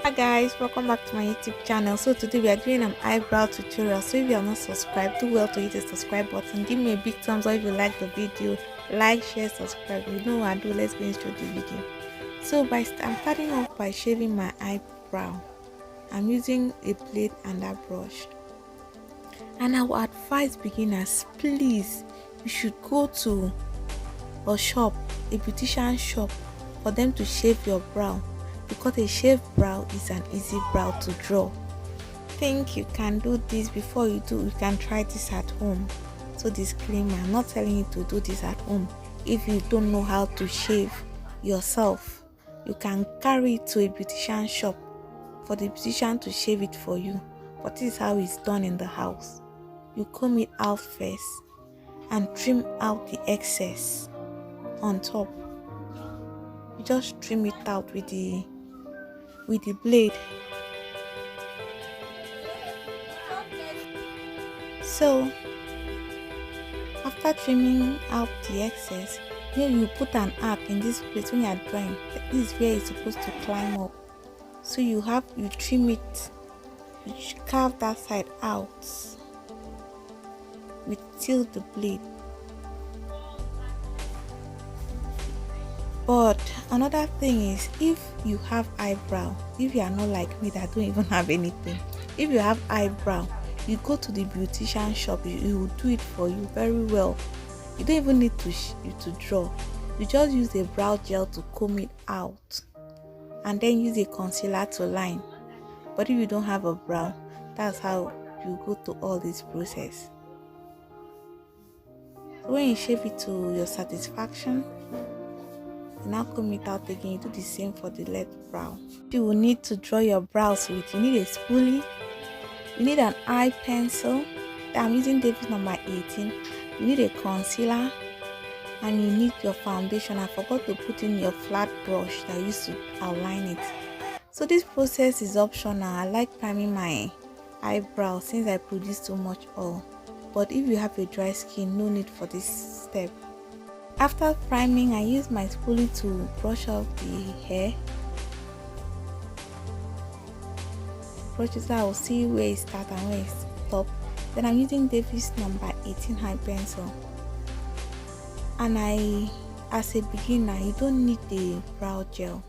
Hi guys, welcome back to my YouTube channel. So today we are doing an eyebrow tutorial. So if you are not subscribed, do well to hit the subscribe button. Give me a big thumbs up if you like the video. Like, share, subscribe. You know what I do. Let's go into the video. So I'm starting off by shaving my eyebrow. I'm using a blade and a brush. And I would advise beginners, please, you should go to a shop, a beautician shop, for them to shave your brow, because a shaved brow is an easy brow to draw. Think you can do this. Before you do, you can try this at home. So disclaimer, I'm not telling you to do this at home. If you don't know how to shave yourself, you can carry it to a beautician shop for the beautician to shave it for you. But this is how it's done in the house. You comb it out first and trim out the excess on top. You just trim it out with the blade. So after trimming out the excess, here you put an arc in this place. When you are drawing, this is where it's supposed to climb up. So you trim it, you carve that side out with tilt the blade. But another thing is, if you have eyebrow, if you are not like me that don't even have anything, if you have eyebrow, you go to the beautician shop, you will do it for you very well. You don't even need to draw. You just use a brow gel to comb it out and then use a concealer to line. But if you don't have a brow, that's how you go to all this process. So when you shave it to your satisfaction, you now comb it out again. You do the same for the left brow. You will need to draw your brows with. You need a spoolie, you need an eye pencil. I'm using Davis number 18. You need a concealer, and you need your foundation. I forgot to put in your flat brush that I used to outline it. So this process is optional. I like priming my eyebrow since I produce too much oil. But if you have a dry skin, no need for this step. After priming, I use my spoolie to brush off the hair. Brush it so I will see where it starts and where it stops. Then I'm using Davis number 18 high pencil. And as a beginner, you don't need the brow gel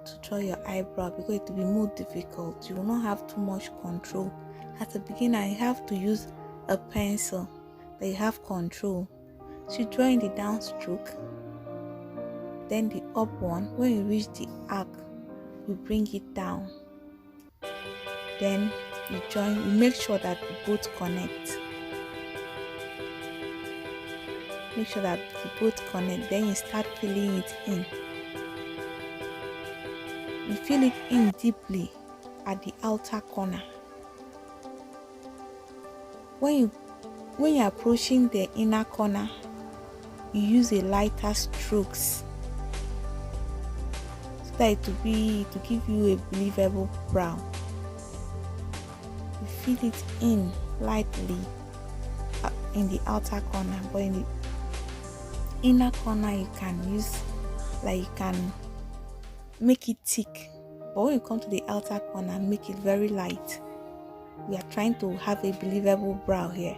to draw your eyebrow because it will be more difficult. You will not have too much control. As a beginner, you have to use a pencil that you have control. So you draw in the down stroke, then the up one. When you reach the arc, you bring it down. Then you make sure that both connect. Make sure that the both connect. Then you start filling it in. You fill it in deeply at the outer corner. When you're approaching the inner corner, you use a lighter strokes so that it will give you a believable brow. You fill it in lightly in the outer corner, but in the inner corner you can make it thick. But when you come to the outer corner, make it very light. We are trying to have a believable brow here.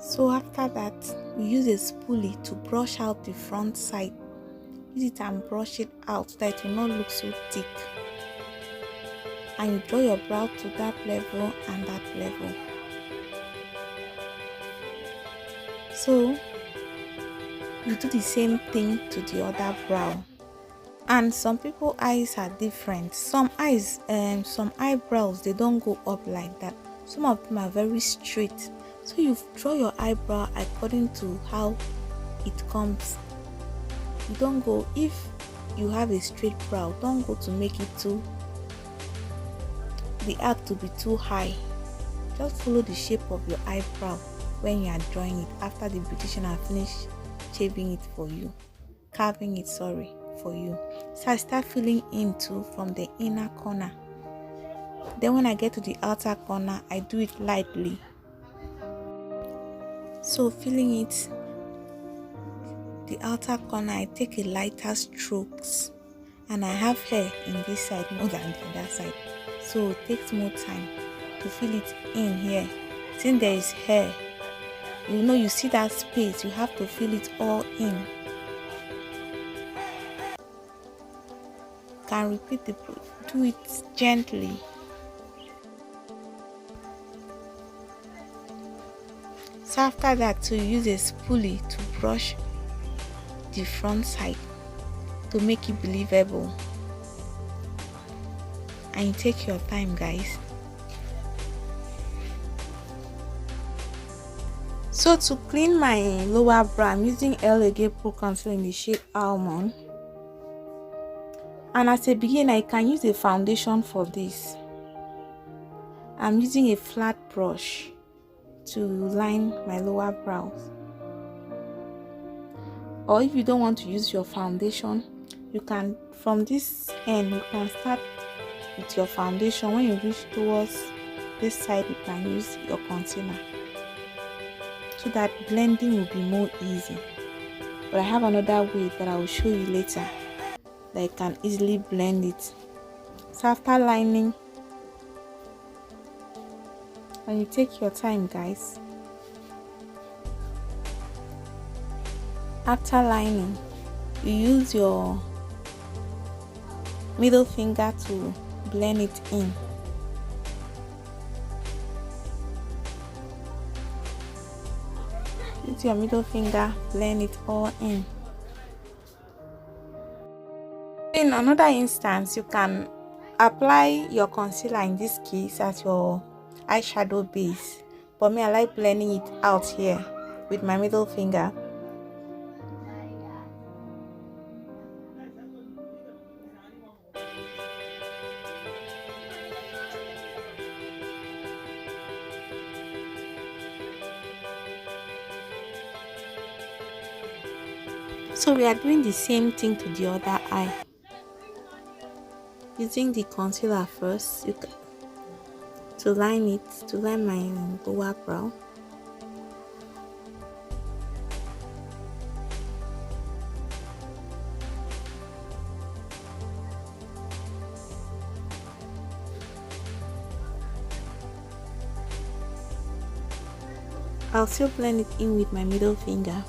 So after that, we use a spoolie to brush out the front side. Use it and brush it out so that it will not look so thick. And you draw your brow to that level and that level. So you do the same thing to the other brow. And some people's eyes are different. Some eyebrows, they don't go up like that. Some of them are very straight. So you draw your eyebrow according to how it comes. You don't go, if you have a straight brow, don't go to make it the arc to be too high. Just follow the shape of your eyebrow when you are drawing it after the beautician has finished shaving it for you, carving it, for you. So I start filling in too from the inner corner. Then when I get to the outer corner, I do it lightly. So filling it the outer corner, I take a lighter strokes, and I have hair in this side more than the other side, so it takes more time to fill it in here. Since there is hair, you see that space, you have to fill it all in. Can repeat the process, do it gently. So after that, to use a spoolie to brush the front side to make it believable, and you take your time, guys. So to clean my lower brow, I'm using EYEBROW conceal in the shade Almond, and as a beginner you can use a foundation for this. I'm using a flat brush to line my lower brows, or if you don't want to use your foundation, you can, from this end, you can start with your foundation. When you reach towards this side, you can use your concealer, so that blending will be more easy. But I have another way that I will show you later that you can easily blend it. So after lining, and you take your time, guys. After lining, you use your middle finger to blend it in. Use your middle finger, blend it all in. In another instance, you can apply your concealer, in this case, as your eyeshadow base, but me, I like blending it out here with my middle finger. So we are doing the same thing to the other eye. Using the concealer first, to line my lower brow. I'll still blend it in with my middle finger.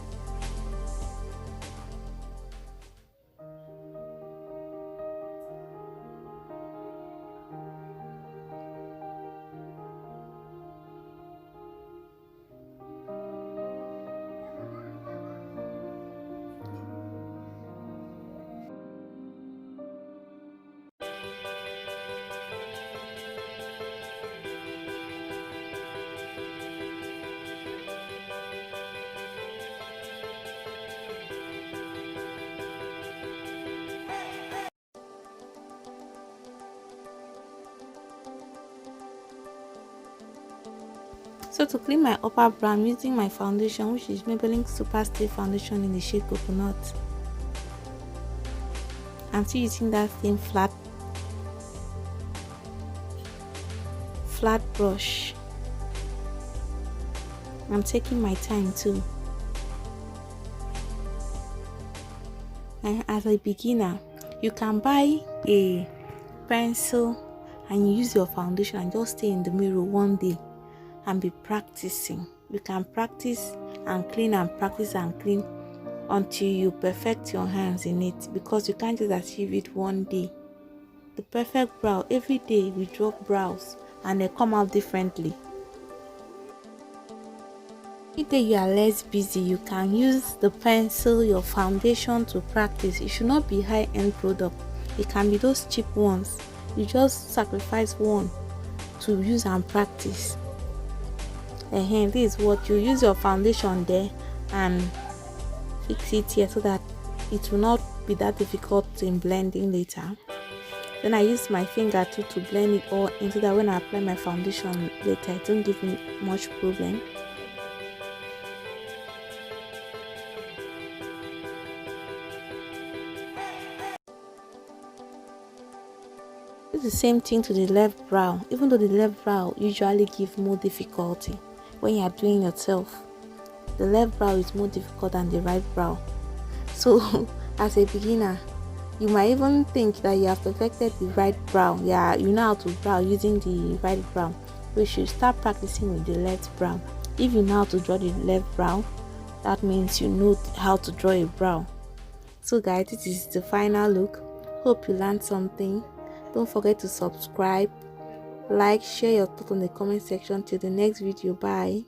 So to clean my upper brow, I'm using my foundation, which is Maybelline Superstay foundation in the shade Coconut. I'm still using that same flat brush. I'm taking my time too. And as a beginner, you can buy a pencil and use your foundation and just stay in the mirror one day and be practicing. You can practice and clean and practice and clean until you perfect your hands in it, because you can't just achieve it one day. The perfect brow, every day we draw brows and they come out differently. If you are less busy, you can use the pencil, your foundation to practice. It should not be high-end product. It can be those cheap ones. You just sacrifice one to use and practice. This is what you use your foundation there and fix it here, so that it will not be that difficult in blending later. Then I use my finger too to blend it all in, so that when I apply my foundation later, it won't give me much problem. Do the same thing to the left brow, even though the left brow usually gives more difficulty when you are doing yourself. The left brow is more difficult than the right brow. So as a beginner, you might even think that you have perfected the right brow. Yeah, you know how to brow using the right brow. We should start practicing with the left brow. If you know how to draw the left brow, that means you know how to draw a brow. So guys, this is the final look. Hope you learned something. Don't forget to subscribe, like, share your thoughts on the comment section. Till the next video, bye.